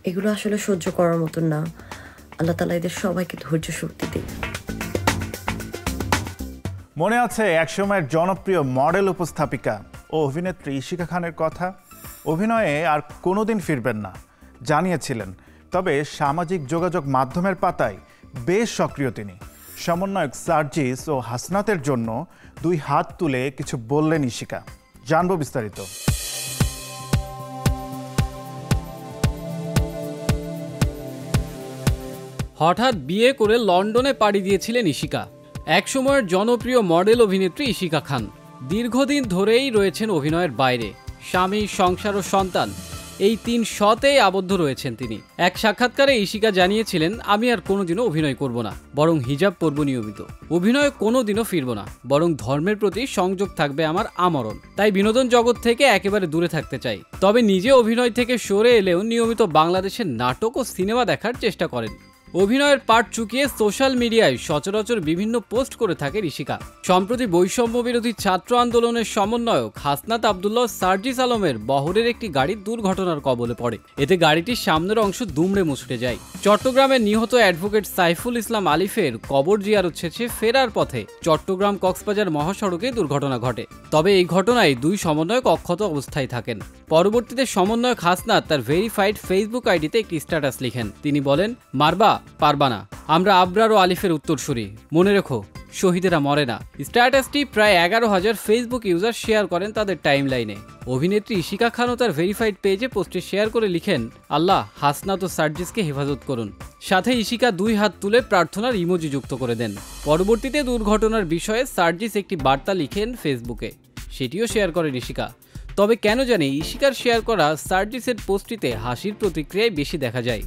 এগুলো আসলে সহ্য করার মতন না। আল্লাহ তাআলা এদের সবাইকে ধৈর্য শক্তি দিক। মনে আছে একসময়ের জনপ্রিয় মডেল উপস্থাপিকা ও অভিনেত্রী ইশিকা খানের কথা? অভিনয়ে আর কোনোদিন ফিরবেন না জানিয়েছিলেন। তবে সামাজিক যোগাযোগ মাধ্যমের পাতায় বেশ সক্রিয় তিনি। সমন্বয়ক সার্জিস ও হাসনাতের জন্য 2 হাত তুলে কিছু বললেন ইশিকা। জানবো বিস্তারিত। হঠাৎ বিয়ে করে লন্ডনে পাড়ি দিয়েছিলেন ইশিকা। একসময়ের জনপ্রিয় মডেল অভিনেত্রী ইশিকা খান দীর্ঘদিন ধরেই রয়েছেন অভিনয়ের বাইরে। স্বামী, সংসার ও সন্তান, এই 3 শতেই আবদ্ধ রয়েছেন তিনি। এক সাক্ষাৎকারে ইশিকা জানিয়েছিলেন, আমি আর কোনোদিনও অভিনয় করব না, বরং হিজাব পরব নিয়মিত। অভিনয় কোনোদিনও ফিরব না, বরং ধর্মের প্রতি সংযোগ থাকবে আমার আমরণ। তাই বিনোদন জগৎ থেকে একেবারে দূরে থাকতে চাই। তবে নিজে অভিনয় থেকে সরে এলেও নিয়মিত বাংলাদেশের নাটক ও সিনেমা দেখার চেষ্টা করেন। অভিনয়ের পাট চুকিয়ে সোশ্যাল মিডিয়ায় সচরাচর বিভিন্ন পোস্ট করে থাকে ইশিকা। সম্প্রতি বৈষম্য বিরোধী ছাত্র আন্দোলনের সমন্বয়ক হাসনাত আব্দুল্লাহ সার্জিস আলমের বহরের একটি গাড়ি দুর্ঘটনার কবলে পড়ে। এতে গাড়িটির সামনের অংশ দুমড়ে মুচড়ে যায়। চট্টগ্রামে নিহত অ্যাডভোকেট সাইফুল ইসলাম আলিফের কবর জিয়ারত শেষে ফেরার পথে চট্টগ্রাম কক্সবাজার মহাসড়কে দুর্ঘটনা ঘটে। তবে এই ঘটনায় 2 সমন্বয়ক অক্ষত অবস্থায় থাকেন। পরবর্তীতে সমন্বয়ক হাসনাত তার ভেরিফাইড ফেসবুক আইডিতে একটি স্ট্যাটাস লিখেন। তিনি বলেন, মারবা পারবা না, আমরা আবরার ও আলিফের উত্তরসূরি, মনে রেখো শহীদেরা মরে না। স্ট্যাটাসটি প্রায় 11,000 ফেসবুক ইউজার শেয়ার করেন তাদের টাইমলাইনে। অভিনেত্রী ইশিকা খানও তার ভেরিফাইড পেজে পোস্টে শেয়ার করে লিখেন, আল্লাহ হাসনাত ও সার্জিসকে হেফাজত করুন। সাথে ইশিকা 2 হাত তুলে প্রার্থনার ইমোজি যুক্ত করে দেন। পরবর্তীতে দুর্ঘটনার বিষয়ে সার্জিস একটি বার্তা লিখেন ফেসবুকে, সেটিও শেয়ার করেন ইশিকা। তবে কেন জানি ইশিকার শেয়ার করা সার্জিসের পোস্টটিতে হাসির প্রতিক্রিয়ায় বেশি দেখা যায়।